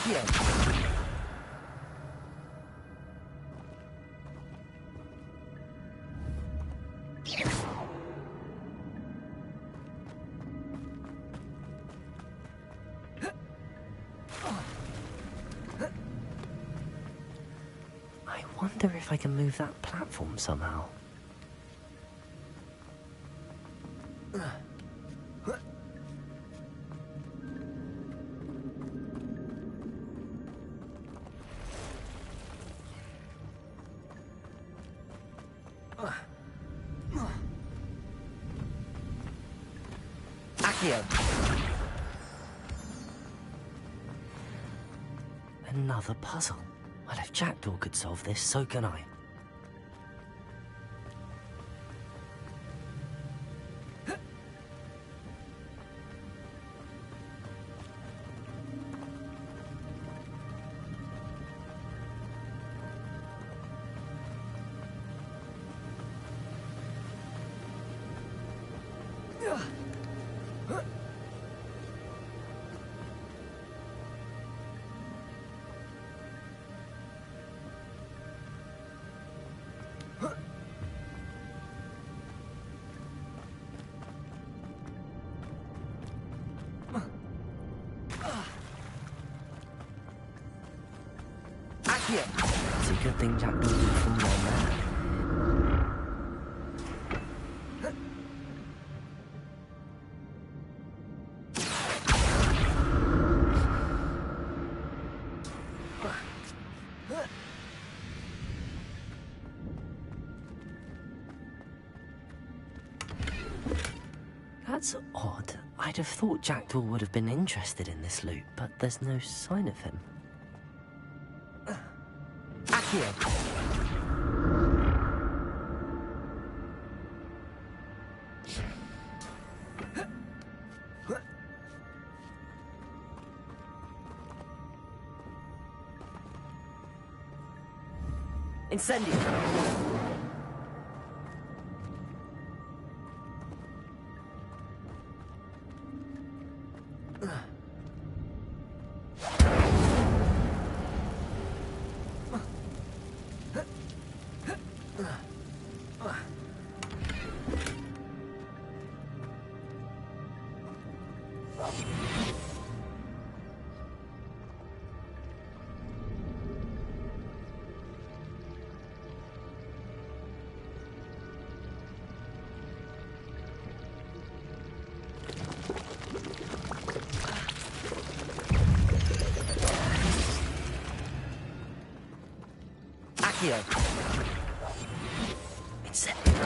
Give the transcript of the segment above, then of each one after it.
Accio! I wonder if I can move that platform somehow. Accio! Another puzzle. Well, if Jackdaw could solve this, so can I. It's a good thing Jackdaw didn't fall down there. That's odd. I'd have thought Jackdaw would have been interested in this loot, but there's no sign of him. Accio! Incendio! Accio! Incendio!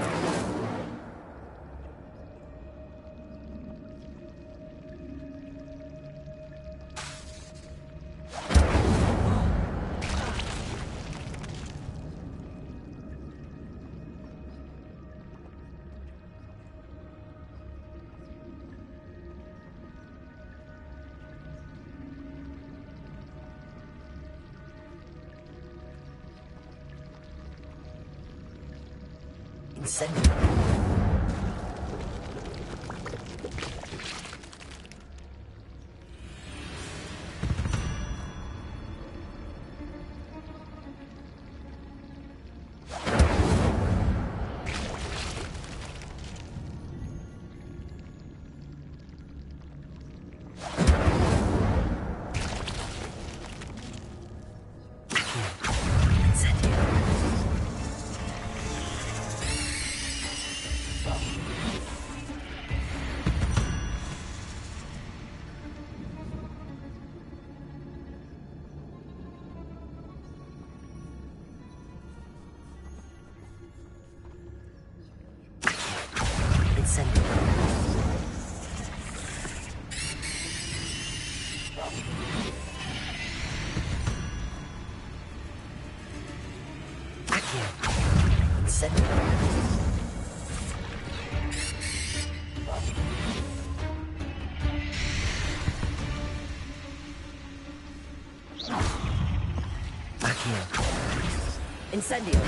Incendio!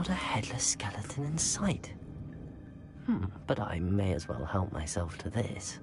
Not a headless skeleton in sight. But I may as well help myself to this.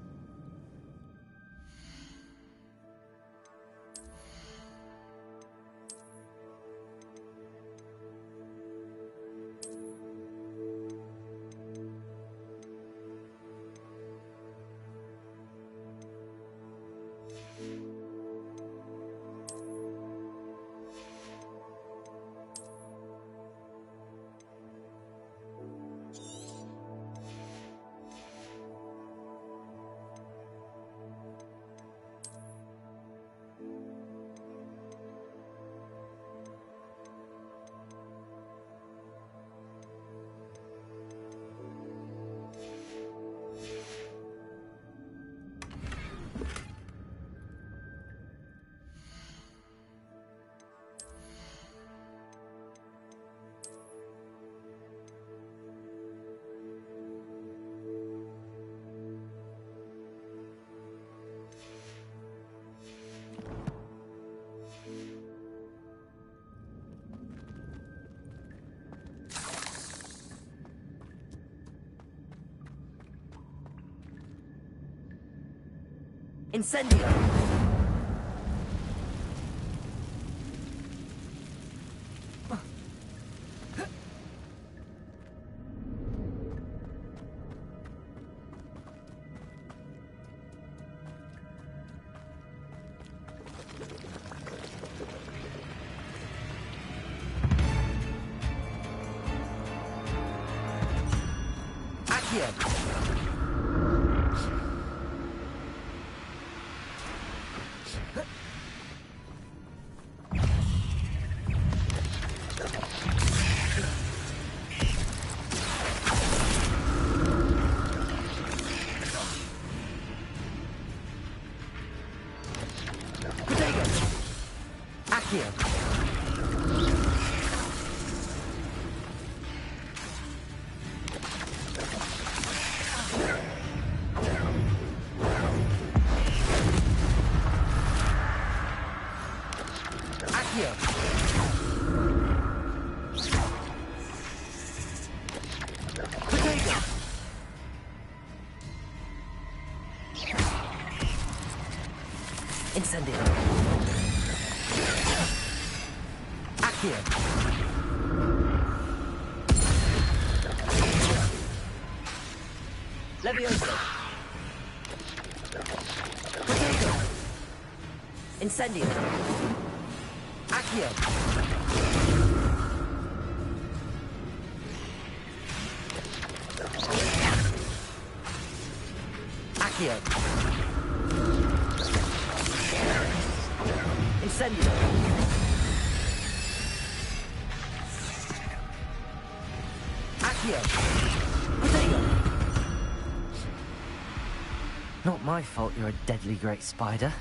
Incendio! Accio! Incendio! Accio! Levioso! Potato! Incendio! Accio! Accio! Incendio! Accio! Potato! Not my fault you're a deadly great spider.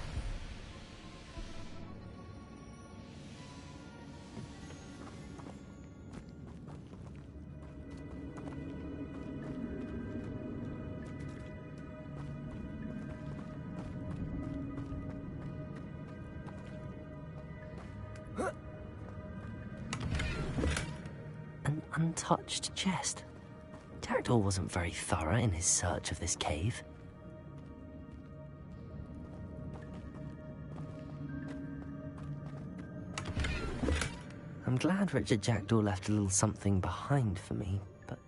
An untouched chest. Jackdaw wasn't very thorough in his search of this cave. I'm glad Richard Jackdaw left a little something behind for me, but...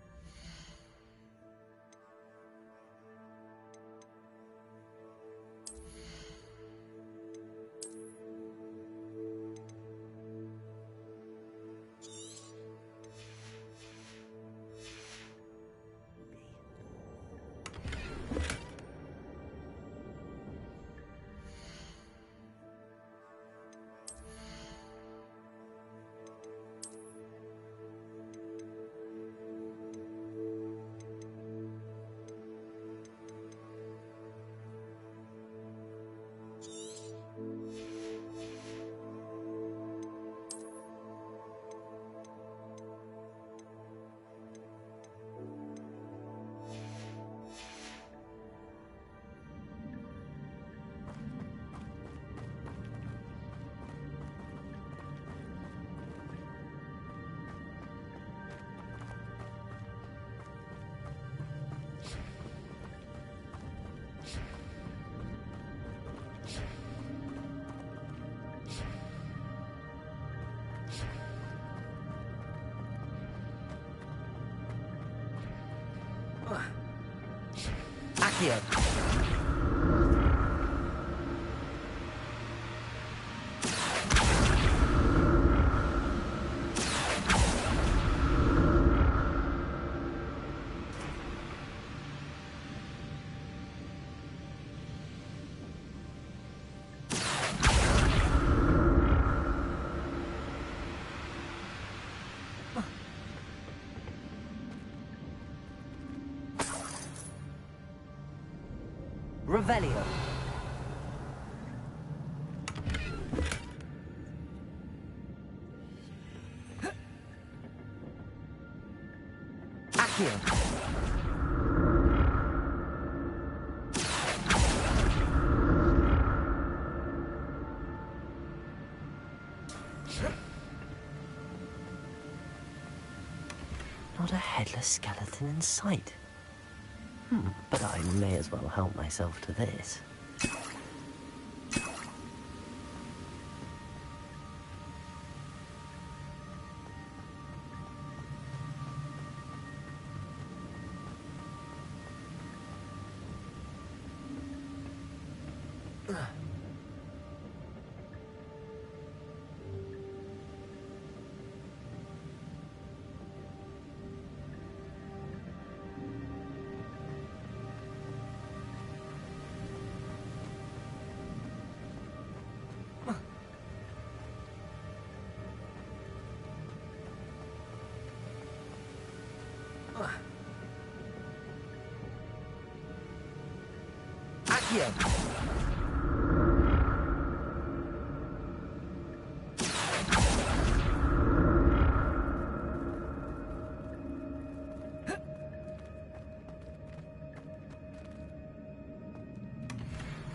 Accio. Revelio. Accio. Not a headless skeleton in sight. But I may as well help myself to this. Accio.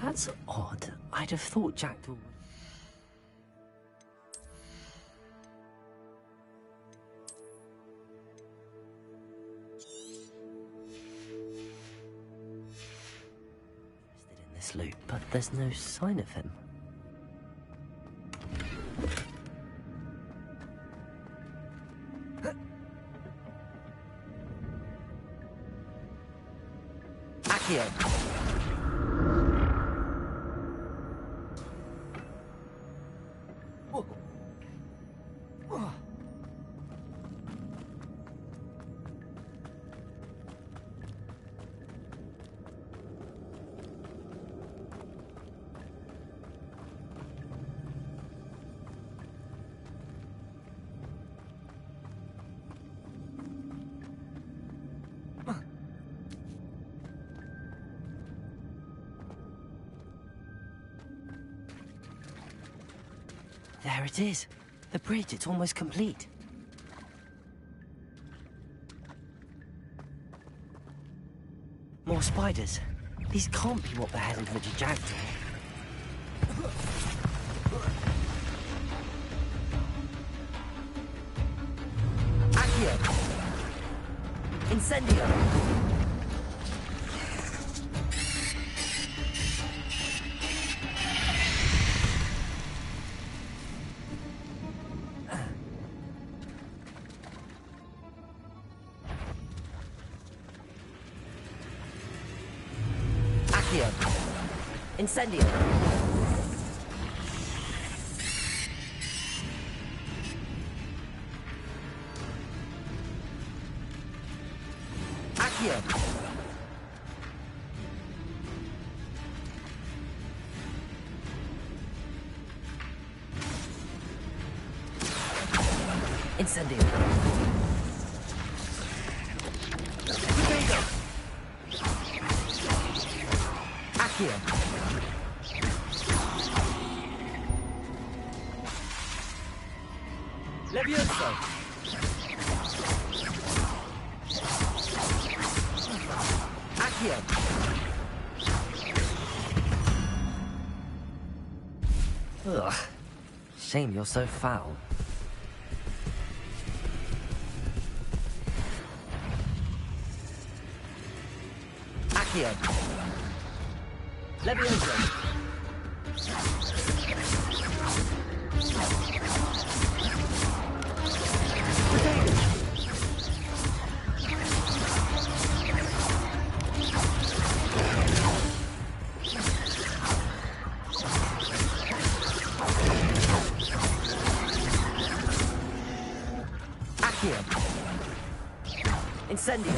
That's odd. I'd have thought Jackdaw would... interested in this loot, but there's no sign of him. Accio. There it is. The bridge, it's almost complete. More spiders. These can't be what beheaded Richard Jackdaw. Accio. Incendio. Accio. Incendio. Accio. Incendio. Accio. Levioso. Accio. Ugh. Shame you're so foul. Accio. Levioso. Incendio.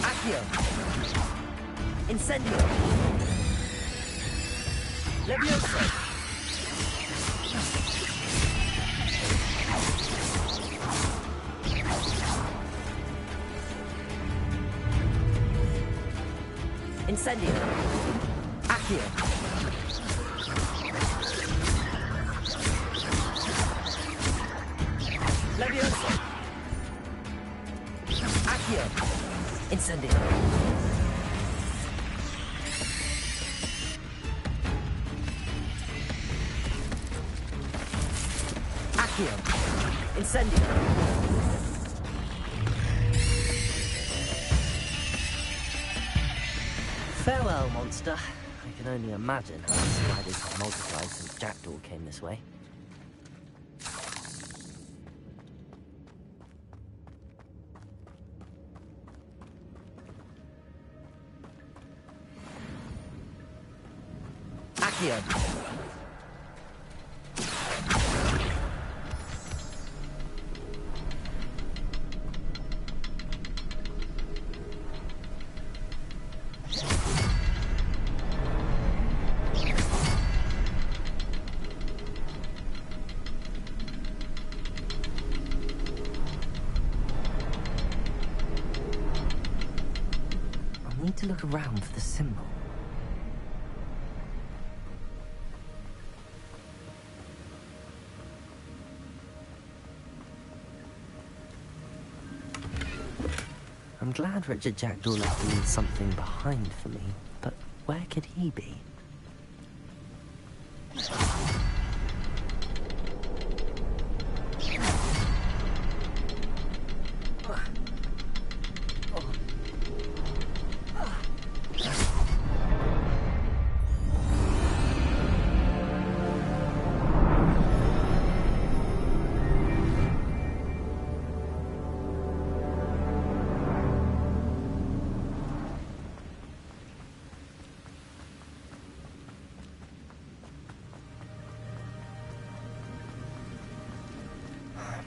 Accio. Incendio. Levioso. Incendio. Accio. Levioso. Accio. Incendio. Accio. Incendio. Farewell, monster. I can only imagine how the spiders have multiplied since Jackdaw came this way. Accio. I'll need to look around for the symbol. I'm glad Richard Jackdaw left me something behind for me, but where could he be?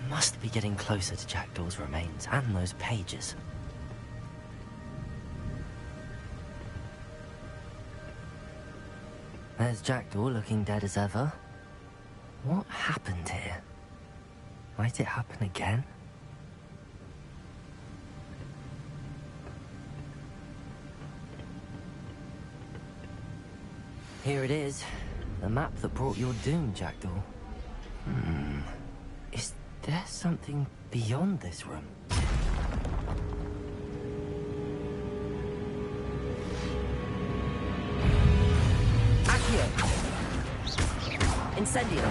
Must be getting closer to Jackdaw's remains and those pages. There's Jackdaw looking dead as ever. What happened here? Might it happen again? Here it is. The map that brought your doom, Jackdaw. Is there something beyond this room? Accio. Incendio.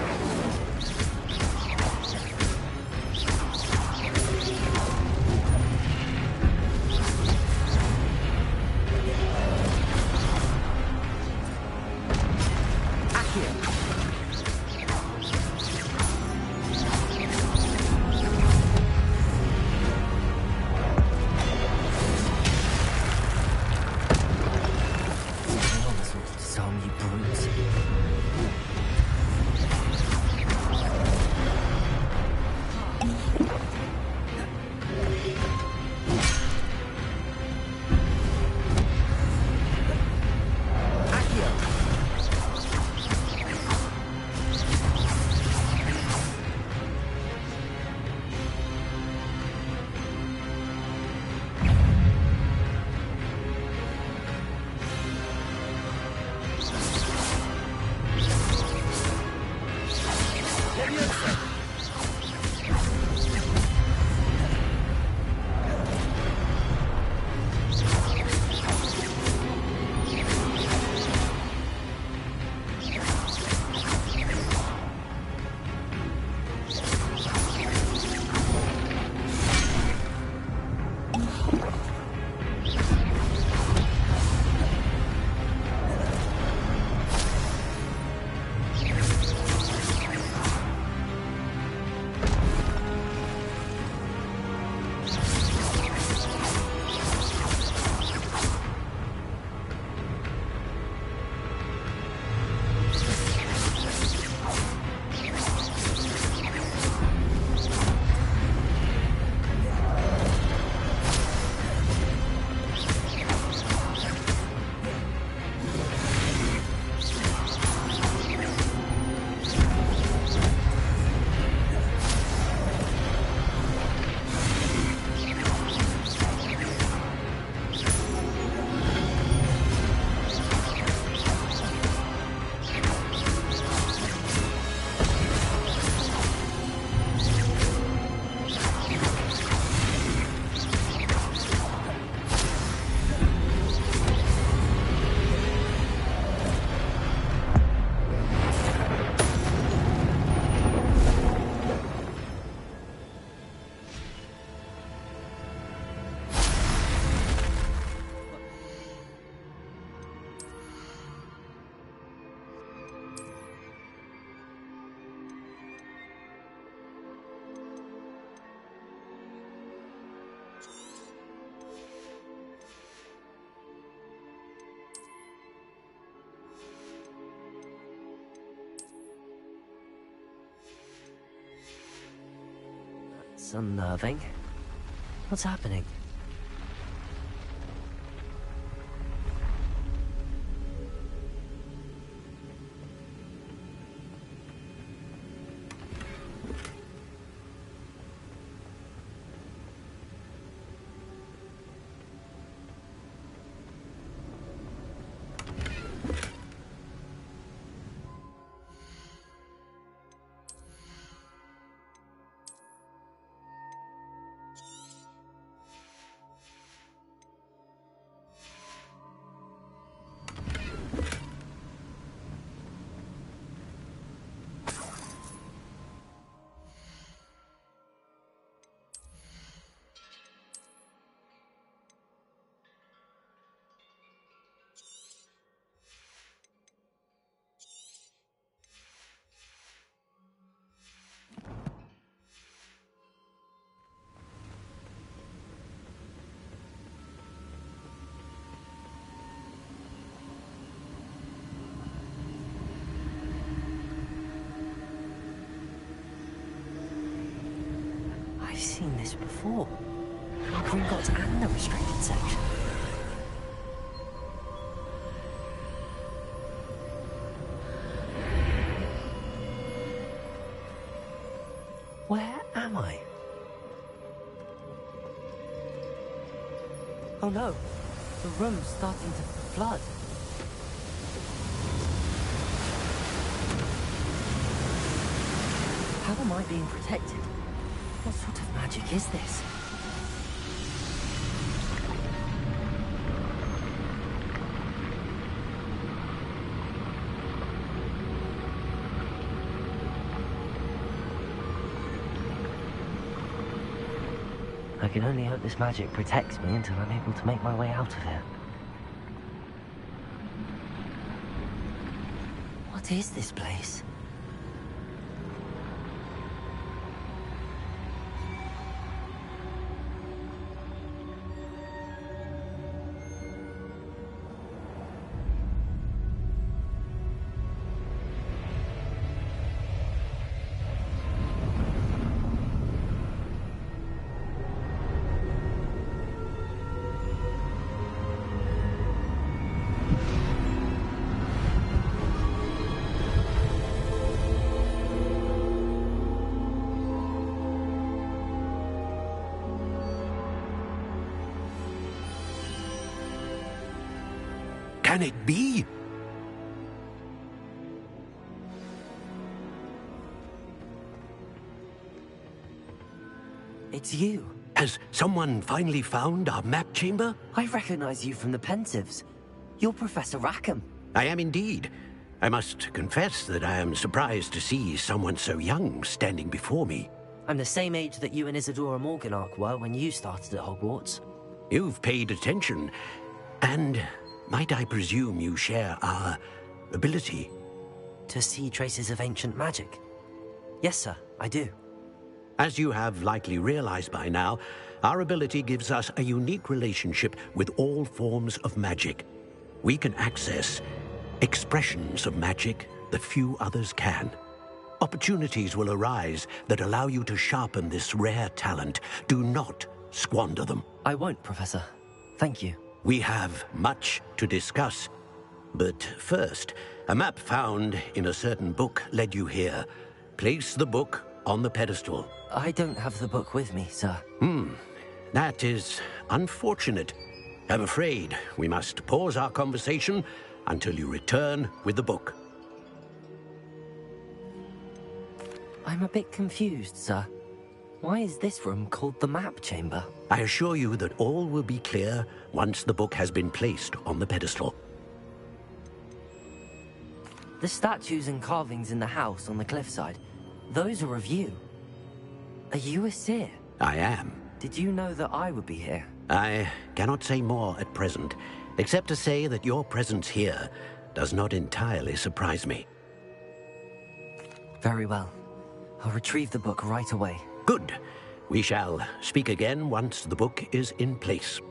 That's unnerving. What's happening? I've seen this before. In Gringotts and the restricted section. Where am I? Oh no, the room's starting to flood. How am I being protected? What sort of magic is this? I can only hope this magic protects me until I'm able to make my way out of here. What is this place? Can it be? It's you. Has someone finally found our map chamber? I recognize you from the Pensives. You're Professor Rackham. I am indeed. I must confess that I am surprised to see someone so young standing before me. I'm the same age that you and Isadora Morganach were when you started at Hogwarts. You've paid attention, and might I presume you share our ability? To see traces of ancient magic? Yes, sir, I do. As you have likely realized by now, our ability gives us a unique relationship with all forms of magic. We can access expressions of magic that few others can. Opportunities will arise that allow you to sharpen this rare talent. Do not squander them. I won't, Professor. Thank you. We have much to discuss. But first, a map found in a certain book led you here. Place the book on the pedestal. I don't have the book with me, sir. That is unfortunate. I'm afraid we must pause our conversation until you return with the book. I'm a bit confused, sir. Why is this room called the map chamber? I assure you that all will be clear once the book has been placed on the pedestal. The statues and carvings in the house on the cliffside, those are of you. Are you a seer? I am. Did you know that I would be here? I cannot say more at present, except to say that your presence here does not entirely surprise me. Very well. I'll retrieve the book right away. Good. We shall speak again once the book is in place.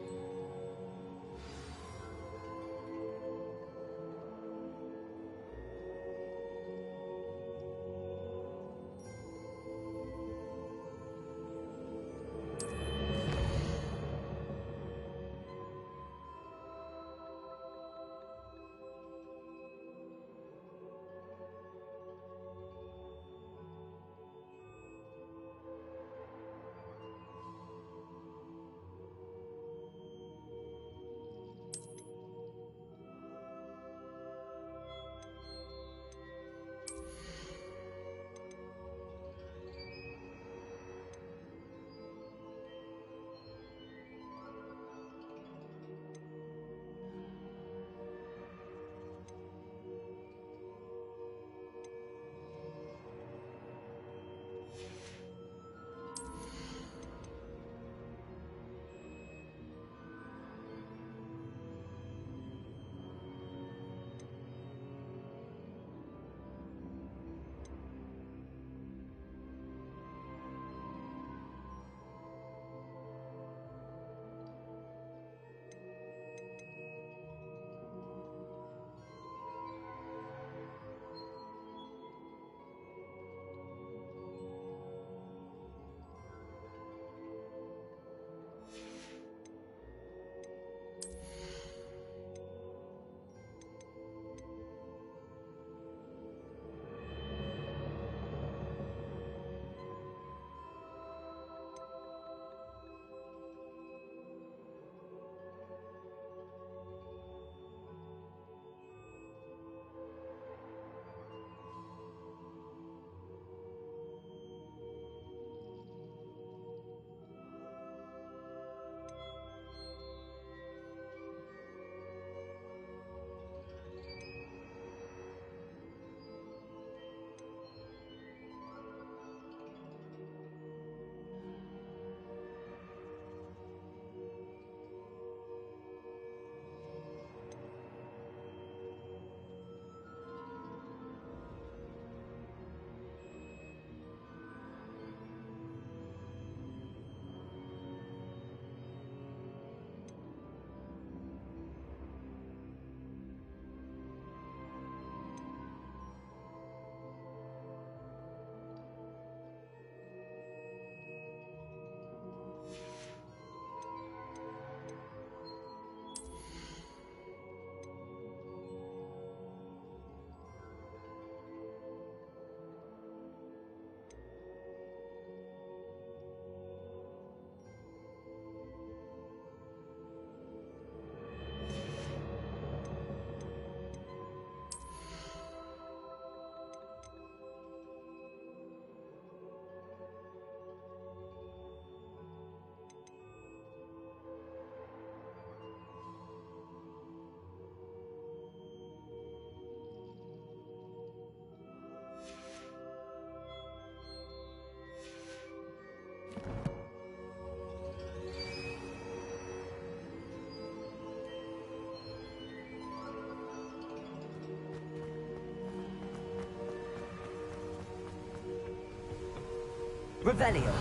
Revelio.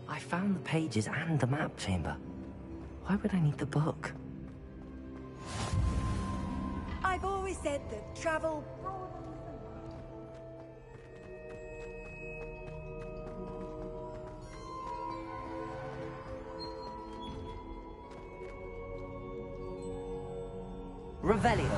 I found the pages and the map chamber. Why would I need the book? I've always said that travel... Revelio.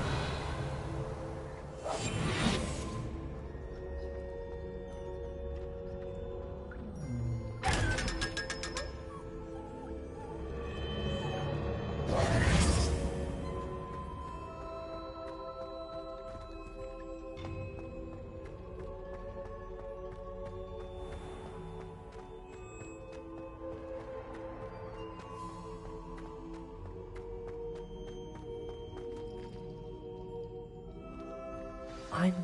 I'm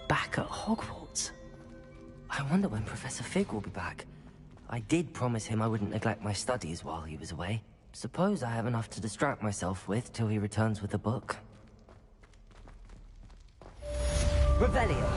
back at Hogwarts. I wonder when Professor Fig will be back. I did promise him I wouldn't neglect my studies while he was away. Suppose I have enough to distract myself with till he returns with the book. Revelio.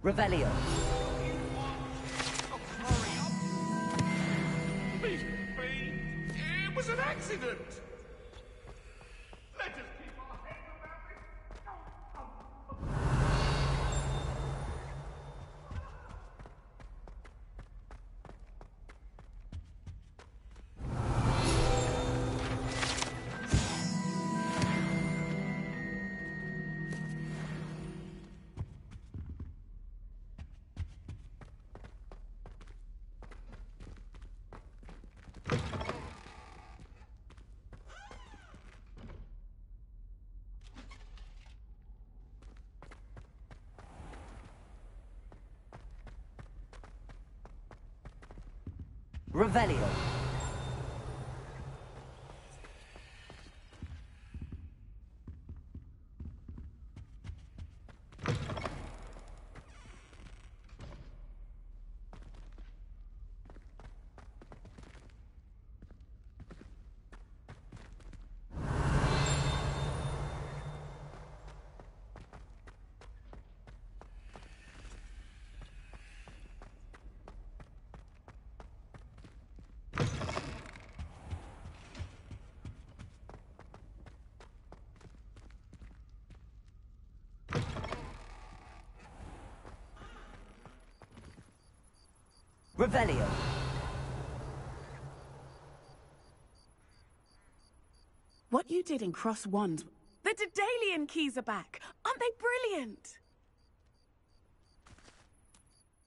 Revelio. Please, it was an accident. Let us keep our heads about it. Revelio. Revelio. What you did in Cross Wands... The Daedalian keys are back! Aren't they brilliant?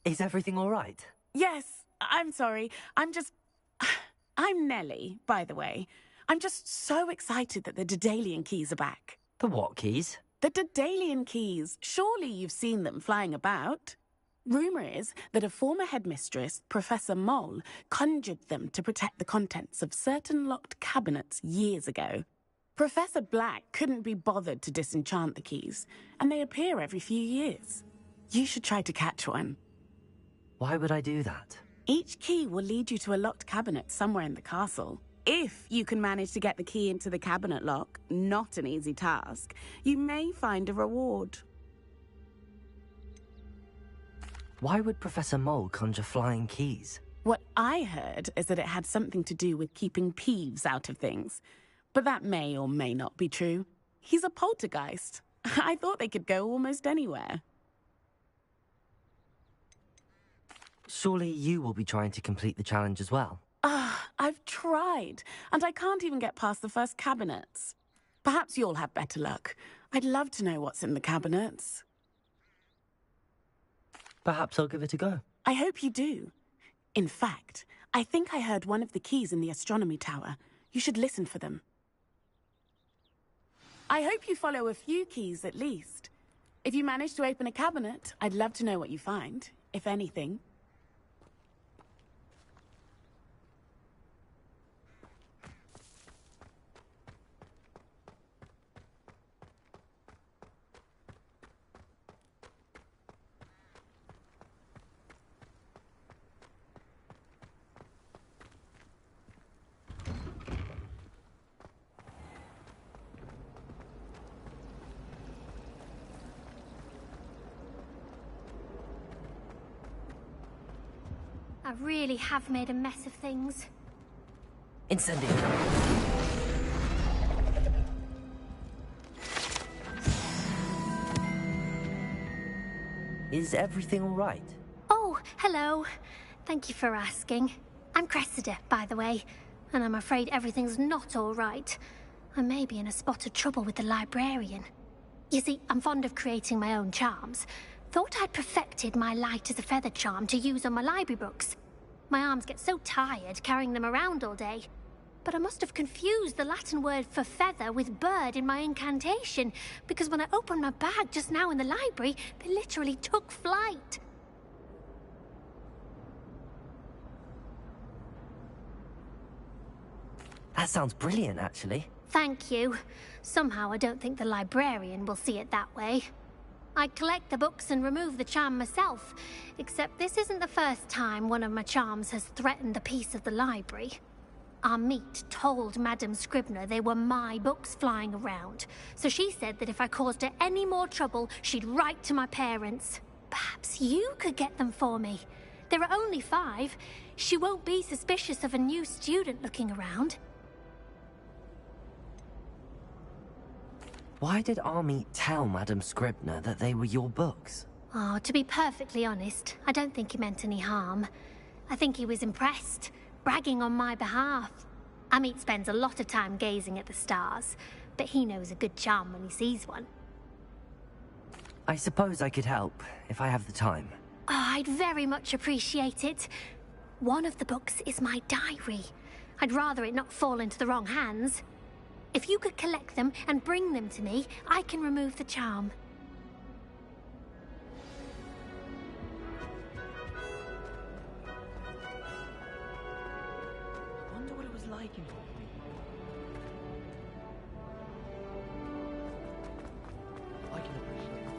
Is everything all right? Yes, I'm sorry. I'm Nellie, by the way. I'm just so excited that the Daedalian keys are back. The what keys? The Daedalian keys. Surely you've seen them flying about. Rumour is that a former headmistress, Professor Mole, conjured them to protect the contents of certain locked cabinets years ago. Professor Black couldn't be bothered to disenchant the keys, and they appear every few years. You should try to catch one. Why would I do that? Each key will lead you to a locked cabinet somewhere in the castle. If you can manage to get the key into the cabinet lock, not an easy task, you may find a reward. Why would Professor Mole conjure flying keys? What I heard is that it had something to do with keeping Peeves out of things. But that may or may not be true. He's a poltergeist. I thought they could go almost anywhere. Surely you will be trying to complete the challenge as well. I've tried, and I can't even get past the first cabinets. Perhaps you'll have better luck. I'd love to know what's in the cabinets. Perhaps I'll give it a go. I hope you do. In fact, I think I heard one of the keys in the astronomy tower. You should listen for them. I hope you follow a few keys at least. If you manage to open a cabinet, I'd love to know what you find, if anything. I really have made a mess of things. Incendio. Is everything all right? Oh, hello. Thank you for asking. I'm Cressida, by the way, and I'm afraid everything's not all right. I may be in a spot of trouble with the librarian. You see, I'm fond of creating my own charms. Thought I'd perfected my light as a feather charm to use on my library books. My arms get so tired carrying them around all day. But I must have confused the Latin word for feather with bird in my incantation, because when I opened my bag just now in the library, they literally took flight. That sounds brilliant, actually. Thank you. Somehow I don't think the librarian will see it that way. I collect the books and remove the charm myself, except this isn't the first time one of my charms has threatened the peace of the library. Our meet told Madame Scribner they were my books flying around, so she said that if I caused her any more trouble, she'd write to my parents. Perhaps you could get them for me. There are only 5. She won't be suspicious of a new student looking around. Why did Army tell Madame Scribner that they were your books? Oh, to be perfectly honest, I don't think he meant any harm. I think he was impressed, bragging on my behalf. Amit spends a lot of time gazing at the stars, but he knows a good charm when he sees one. I suppose I could help, if I have the time. Oh, I'd very much appreciate it. One of the books is my diary. I'd rather it not fall into the wrong hands. If you could collect them and bring them to me, I can remove the charm. I wonder what it was like in Hogwarts. I can appreciate it.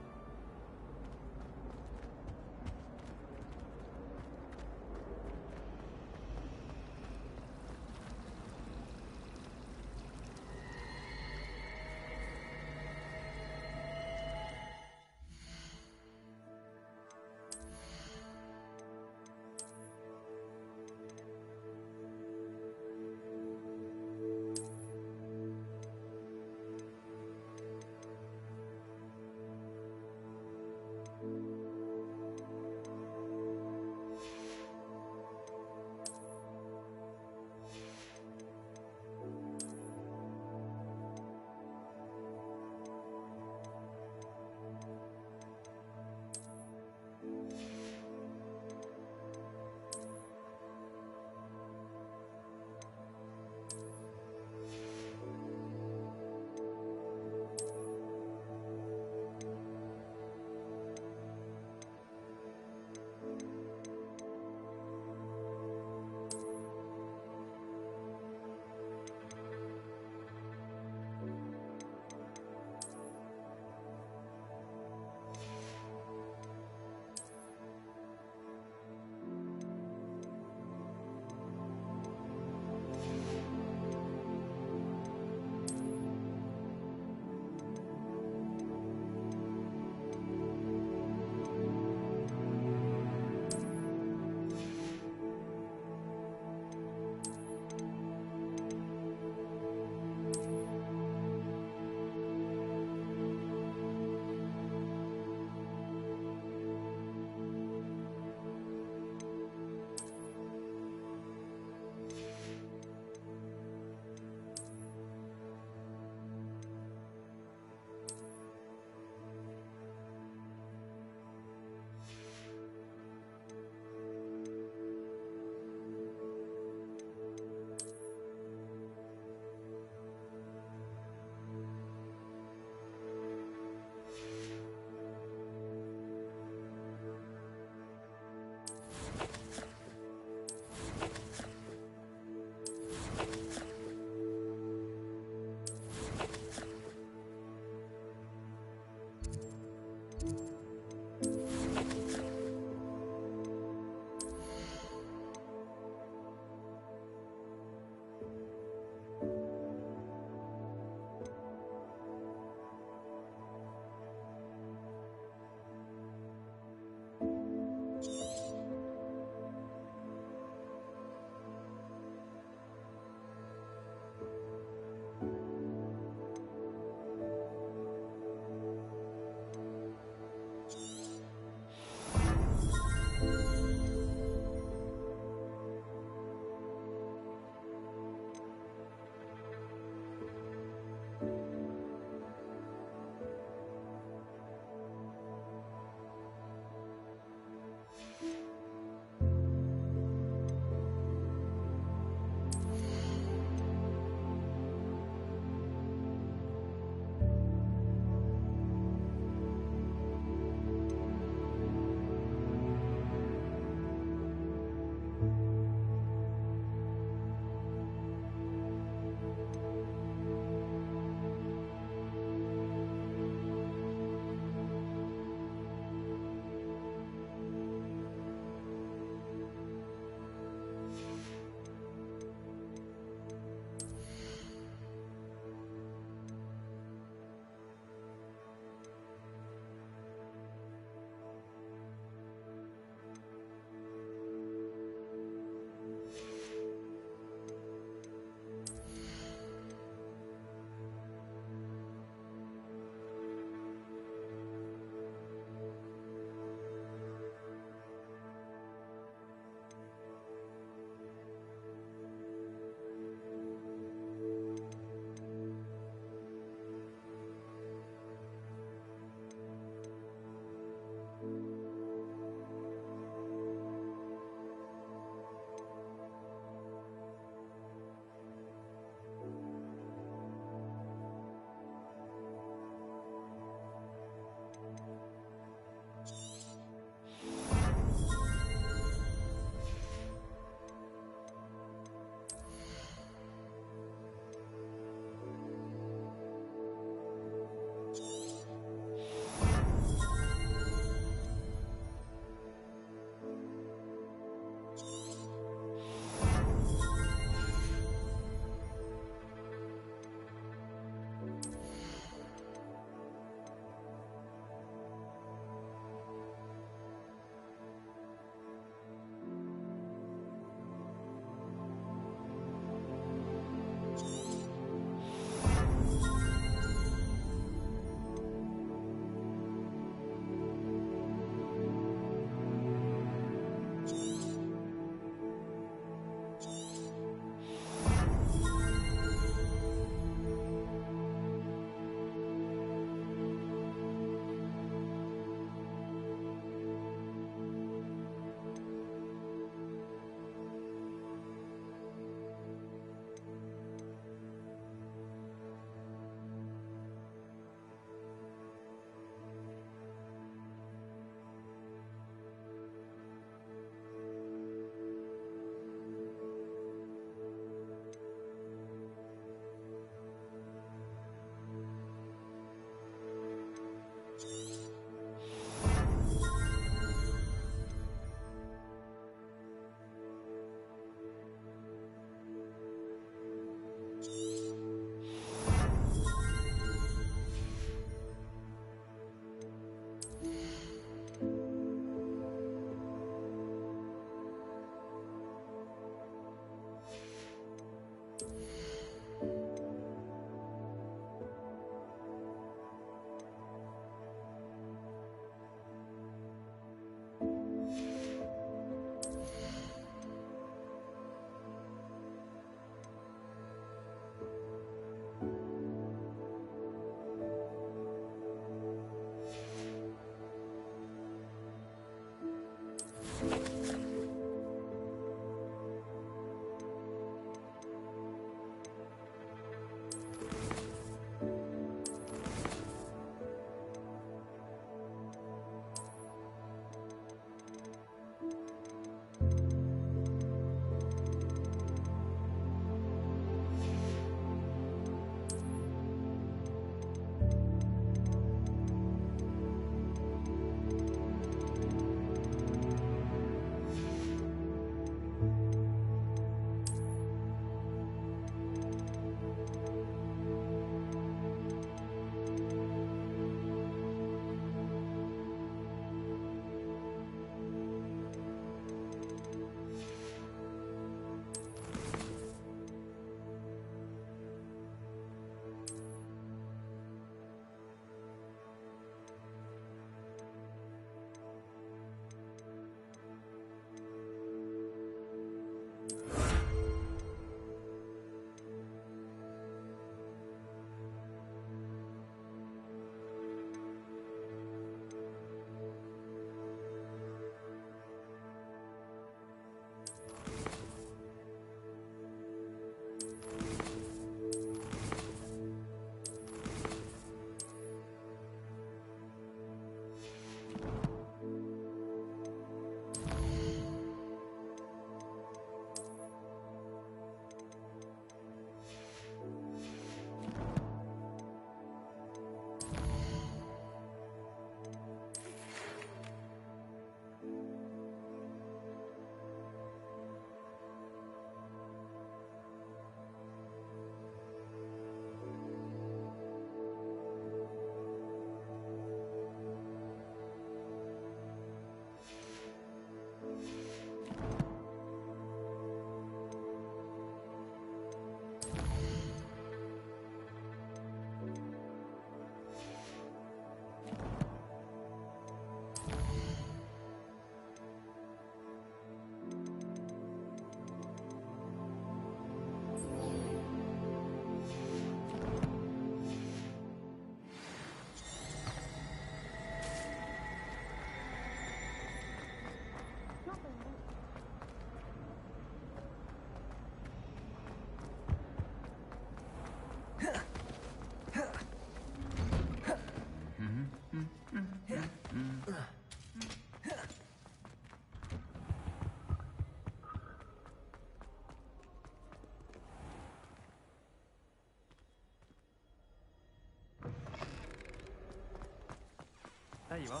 there you are.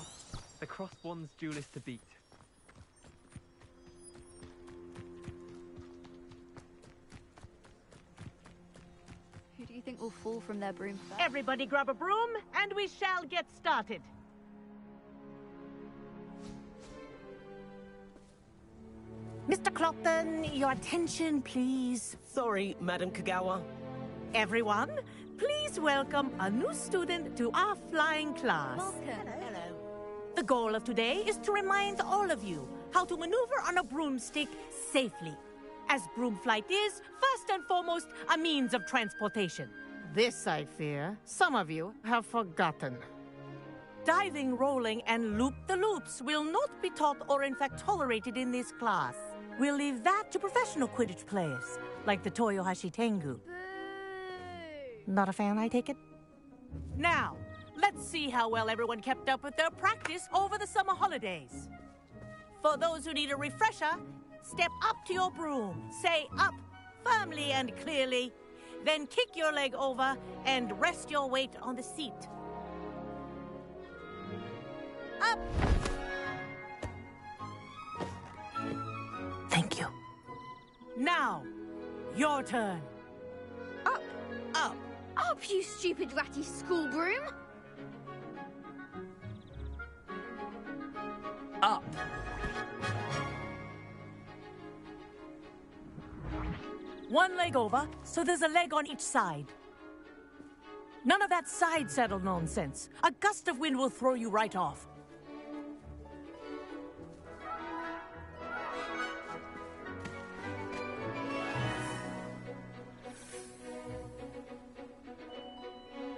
The cross-bonds duelist to beat. Who do you think will fall from their broom first? Everybody grab a broom, and we shall get started. Mr. Clopton, your attention, please. Sorry, Madam Kagawa. Everyone, please welcome a new student to our flying class. Welcome. Hello. The goal of today is to remind all of you how to maneuver on a broomstick safely, as broom flight is, first and foremost, a means of transportation. This, I fear, some of you have forgotten. Diving, rolling, and loop-the-loops will not be taught or in fact tolerated in this class. We'll leave that to professional Quidditch players, like the Toyohashi Tengu. Not a fan, I take it? Now, let's see how well everyone kept up with their practice over the summer holidays. For those who need a refresher, step up to your broom, say up firmly and clearly, then kick your leg over and rest your weight on the seat. Up! Thank you. Now, your turn. Up! Up! Up, you stupid ratty school broom! Up! One leg over, so there's a leg on each side. None of that side saddle nonsense. A gust of wind will throw you right off.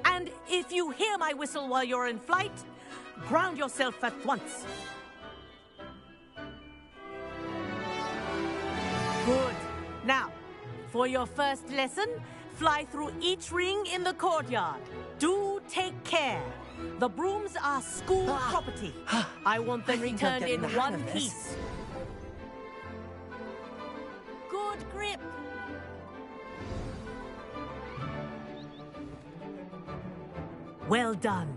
And if you hear my whistle while you're in flight, ground yourself at once. Good. Now, for your first lesson, fly through each ring in the courtyard. Do take care. The brooms are school property. I want them returned in one piece. Good grip. Well done.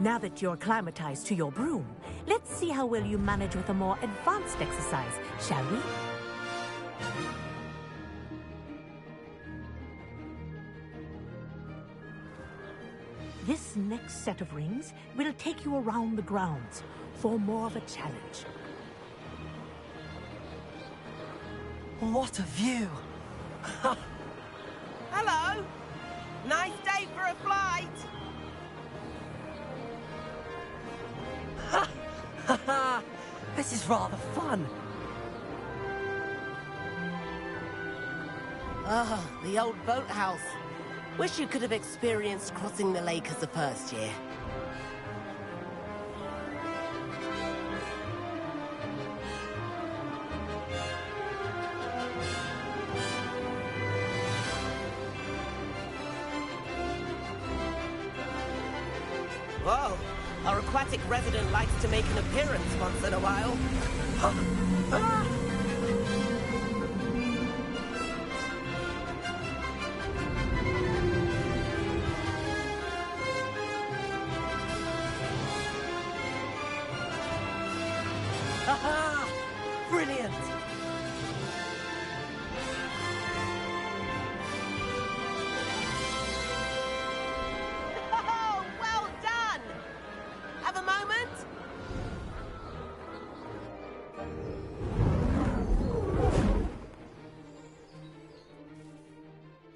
Now that you're acclimatized to your broom, let's see how well you manage with a more advanced exercise, shall we? This next set of rings will take you around the grounds for more of a challenge. What a view! Hello! Nice day for a flight! This is rather fun. Ah, the old boathouse. Wish you could have experienced crossing the lake as a first year. Whoa, our aquatic resident likes to make an appearance once in a while. Aha! Brilliant! Oh, well done! Have a moment?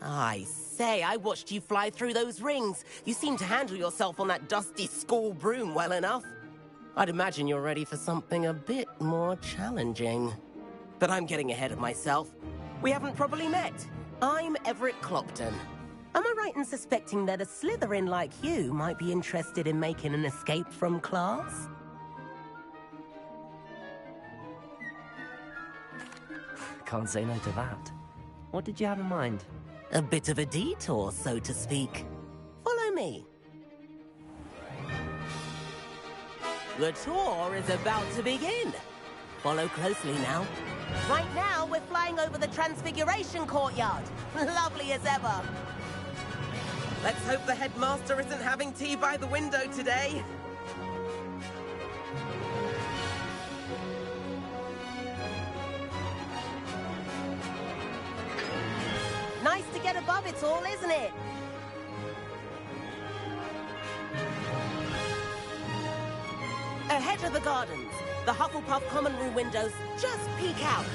I say, I watched you fly through those rings. You seem to handle yourself on that dusty school broom well enough. I'd imagine you're ready for something a bit more challenging. But I'm getting ahead of myself. We haven't properly met. I'm Everett Clopton. Am I right in suspecting that a Slytherin like you might be interested in making an escape from class? Can't say no to that. What did you have in mind? A bit of a detour, so to speak. Follow me. The tour is about to begin. Follow closely now. Right now, we're flying over the Transfiguration Courtyard. Lovely as ever. Let's hope the headmaster isn't having tea by the window today. above it all, isn't it? Ahead of the gardens, the Hufflepuff common room windows just peek out.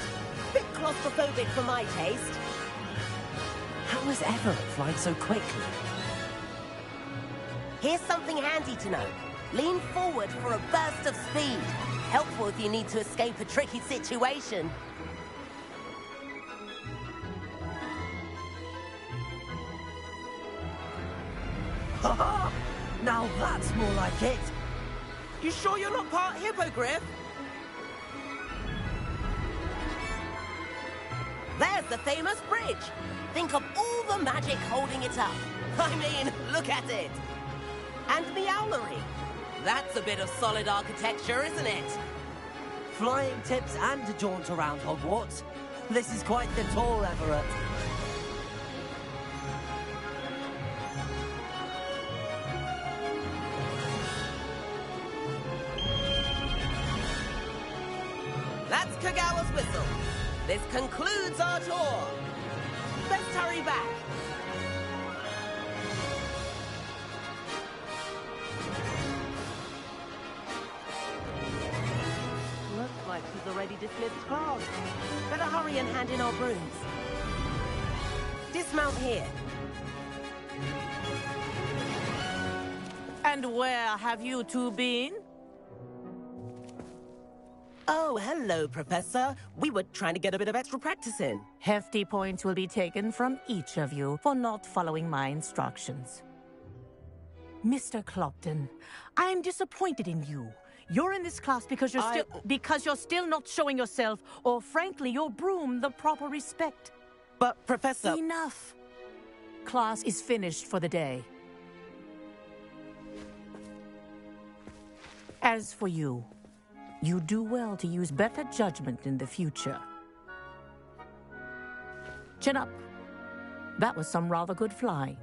Bit claustrophobic for my taste. How has Everett flying so quickly? Here's something handy to know. Lean forward for a burst of speed. Helpful if you need to escape a tricky situation. Ha! Now that's more like it. You sure you're not part hippogriff? There's the famous bridge. Think of all the magic holding it up. I mean, look at it. And Meowlery. That's a bit of solid architecture, isn't it? Flying tips and a jaunt around Hogwarts. This is quite the tour, Everett. That's Kagawa's whistle. This concludes our tour. Let's hurry back. Looks like she's already dismissed class. Better hurry and hand in our brooms. Dismount here. And where have you two been? Oh, hello, Professor. We were trying to get a bit of extra practice in. Hefty points will be taken from each of you for not following my instructions. Mr. Clopton, I'm disappointed in you. You're in this class because you're still not showing yourself, or frankly, your broom the proper respect. But, Professor... Enough. Class is finished for the day. As for you, you do well to use better judgment in the future. Chin up. That was some rather good flying.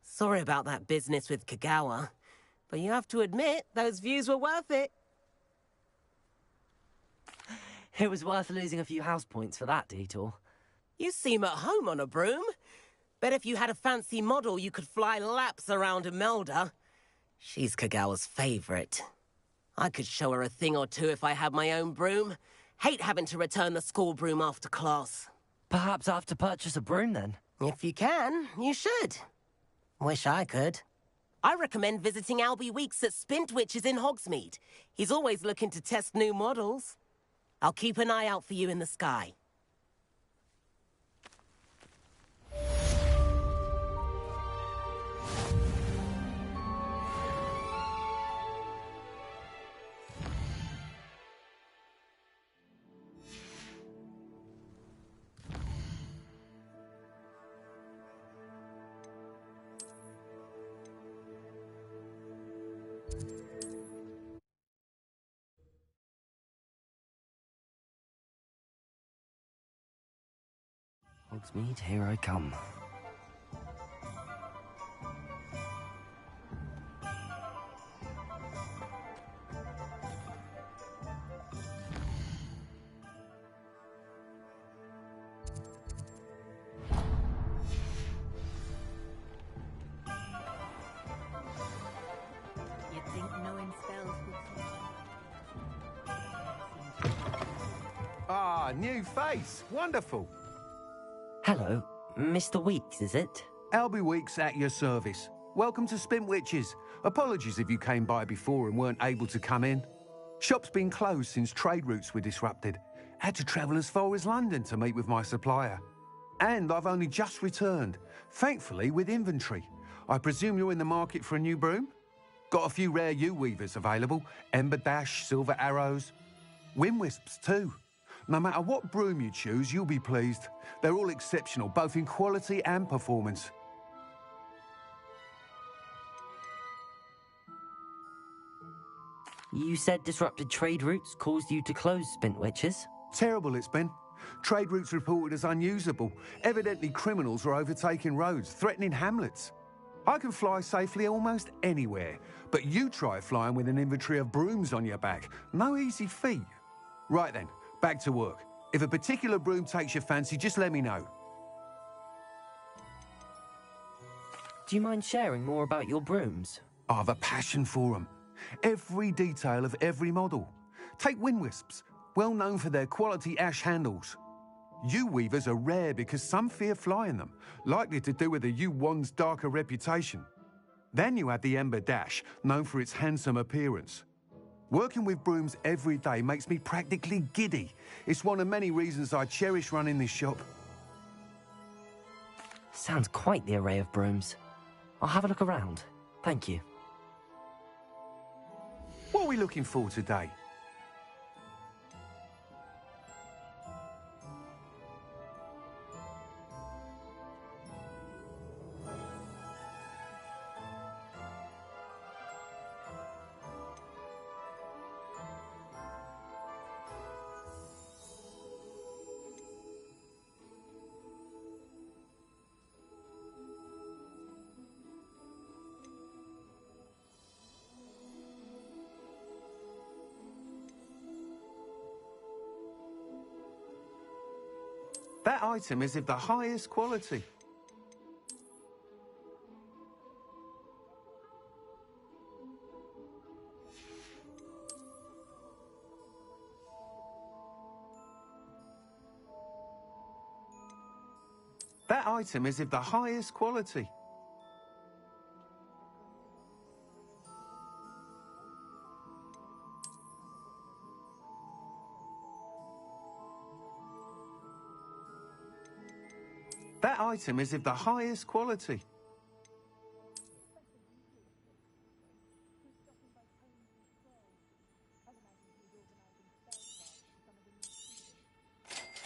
Sorry about that business with Kagawa, but you have to admit, those views were worth it. It was worth losing a few house points for that detour. You seem at home on a broom. Bet if you had a fancy model, you could fly laps around Imelda. She's Kagawa's favorite. I could show her a thing or two if I had my own broom. Hate having to return the school broom after class. Perhaps I have to purchase a broom then? If you can, you should. Wish I could. I recommend visiting Albie Weeks at Spintwitches in Hogsmeade. He's always looking to test new models. I'll keep an eye out for you in the sky. Hogsmeade, here I come. You'd think knowing spells would... Ah, new face. Wonderful. Hello, Mr. Weeks, is it? Albie Weeks at your service. Welcome to Spintwitches. Apologies if you came by before and weren't able to come in. Shop's been closed since trade routes were disrupted. Had to travel as far as London to meet with my supplier. And I've only just returned, thankfully with inventory. I presume you're in the market for a new broom? Got a few rare U-weavers available. Ember Dash, Silver Arrows. Wind Wisps too. No matter what broom you choose, you'll be pleased. They're all exceptional, both in quality and performance. You said disrupted trade routes caused you to close Spintwitches? Terrible it's been. Trade routes reported as unusable. Evidently criminals were overtaking roads, threatening hamlets. I can fly safely almost anywhere, but you try flying with an inventory of brooms on your back. No easy feat. Right then, back to work. If a particular broom takes your fancy, just let me know. Do you mind sharing more about your brooms? I have a passion for them. Every detail of every model. Take wind wisps, well known for their quality ash handles. Yew weavers are rare because some fear flying them, likely to do with the yew wand's darker reputation. Then you have the ember dash, known for its handsome appearance. Working with brooms every day makes me practically giddy. It's one of many reasons I cherish running this shop. Sounds quite the array of brooms. I'll have a look around. Thank you. What are we looking for today? That item is of the highest quality. That item is of the highest quality. That item is of the highest quality.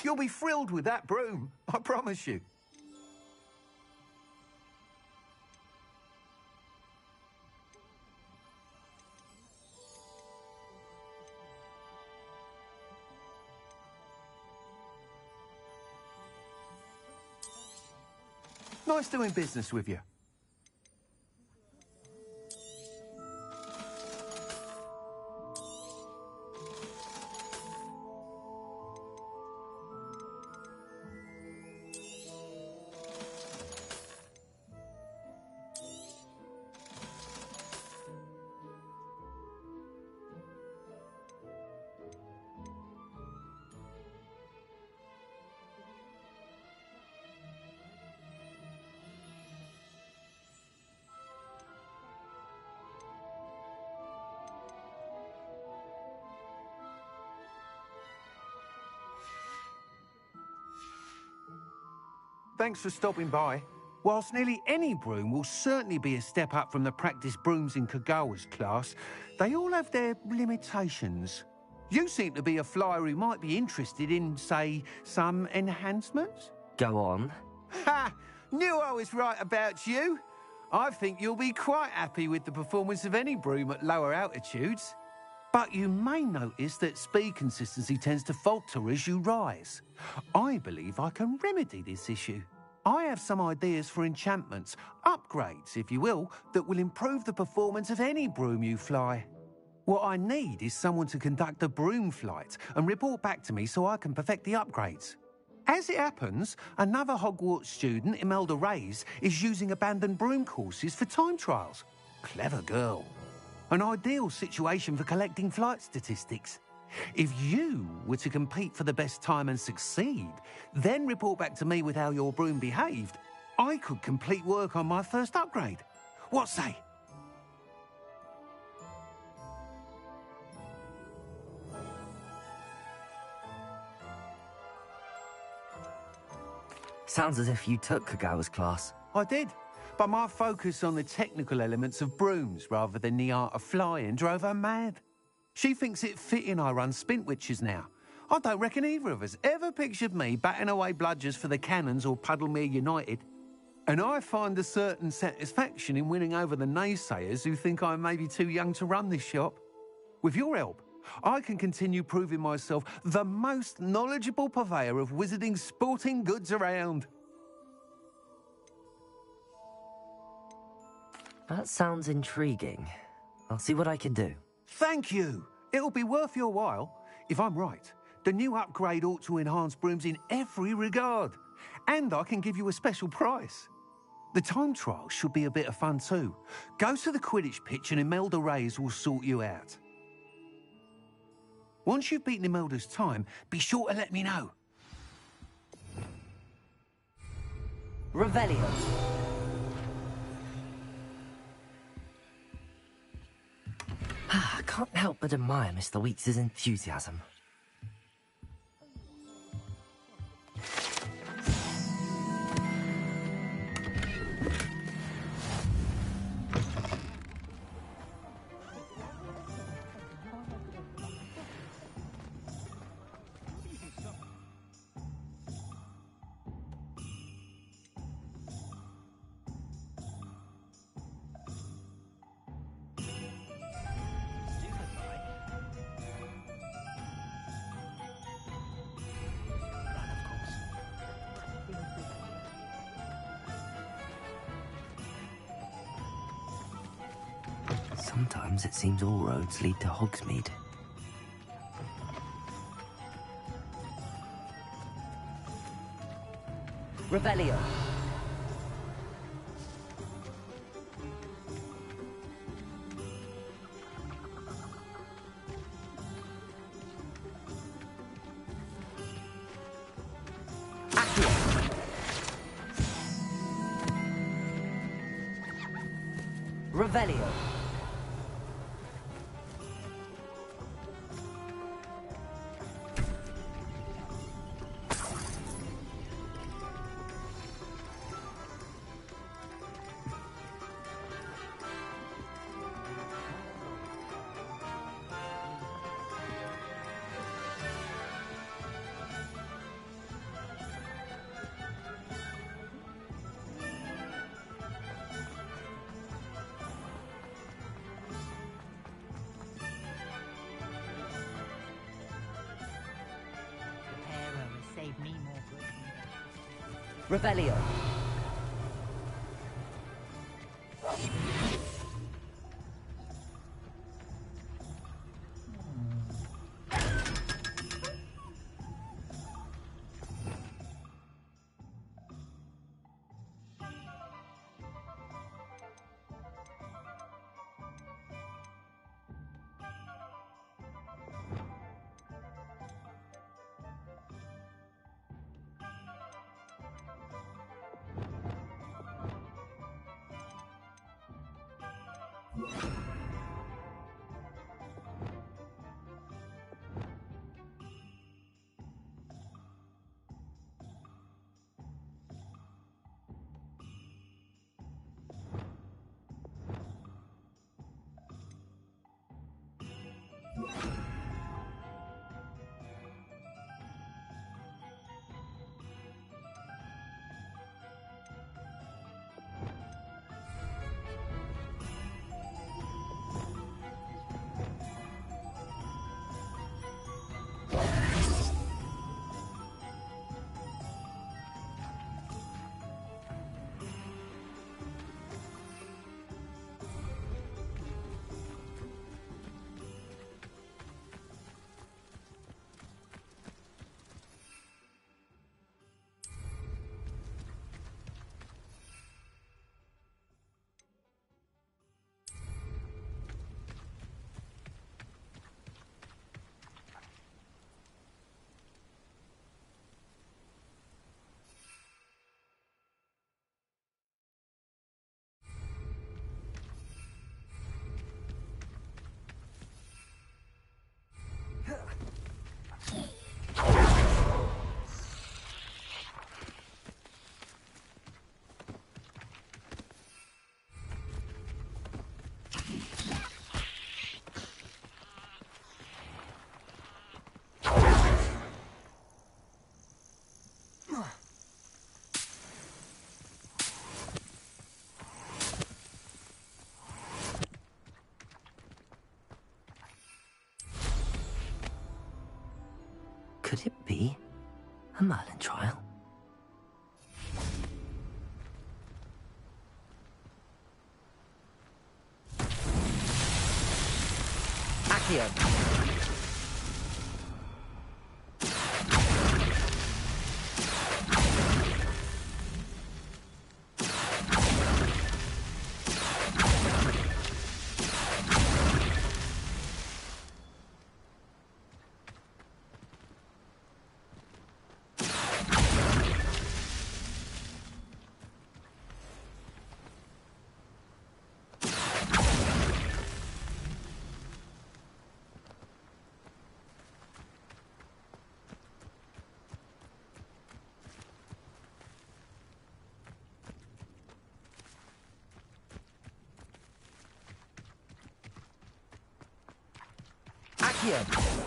You'll be thrilled with that broom, I promise you. Nice doing business with you. Thanks for stopping by. Whilst nearly any broom will certainly be a step up from the practice brooms in Kagawa's class, they all have their limitations. You seem to be a flyer who might be interested in, say, some enhancements? Go on. Ha! Knew I was right about you. I think you'll be quite happy with the performance of any broom at lower altitudes. But you may notice that speed consistency tends to falter as you rise. I believe I can remedy this issue. I have some ideas for enchantments, upgrades, if you will, that will improve the performance of any broom you fly. What I need is someone to conduct a broom flight and report back to me so I can perfect the upgrades. As it happens, another Hogwarts student, Imelda Reyes, is using abandoned broom courses for time trials. Clever girl. An ideal situation for collecting flight statistics. If you were to compete for the best time and succeed, then report back to me with how your broom behaved, I could complete work on my first upgrade. What say? Sounds as if you took Kagawa's class. I did, but my focus on the technical elements of brooms rather than the art of flying drove her mad. She thinks it fitting I run Spintwitches now. I don't reckon either of us ever pictured me batting away bludgers for the Cannons or Puddlemere United. And I find a certain satisfaction in winning over the naysayers who think I may be too young to run this shop. With your help, I can continue proving myself the most knowledgeable purveyor of wizarding sporting goods around. That sounds intriguing. I'll see what I can do. Thank you. It'll be worth your while. If I'm right, the new upgrade ought to enhance brooms in every regard. And I can give you a special price. The time trial should be a bit of fun too. Go to the Quidditch pitch and Imelda Reyes will sort you out. Once you've beaten Imelda's time, be sure to let me know. Revelio. I can't help but admire Mr. Weeks' enthusiasm. Sometimes it seems all roads lead to Hogsmeade. Revelio. Revelio. Revelio. Could it be a Merlin trial? Accio. Accio.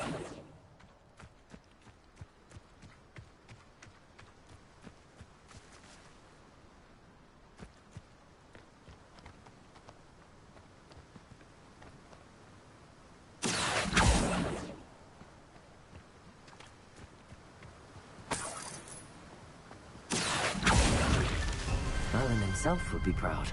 Merlin himself would be proud.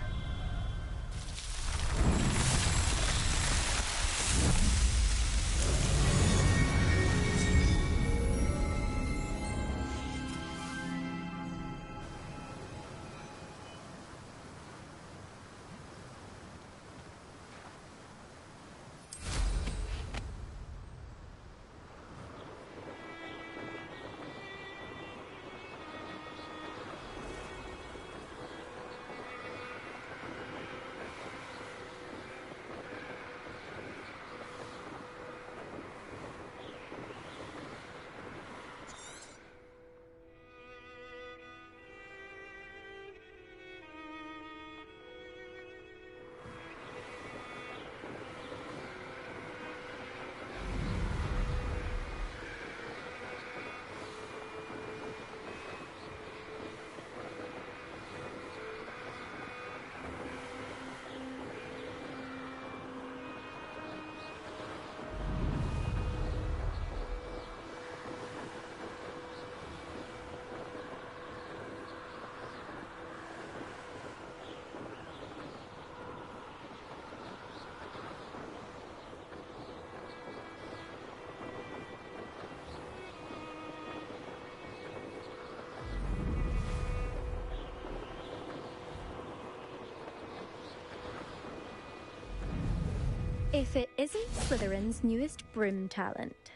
If it isn't Slytherin's newest broom talent.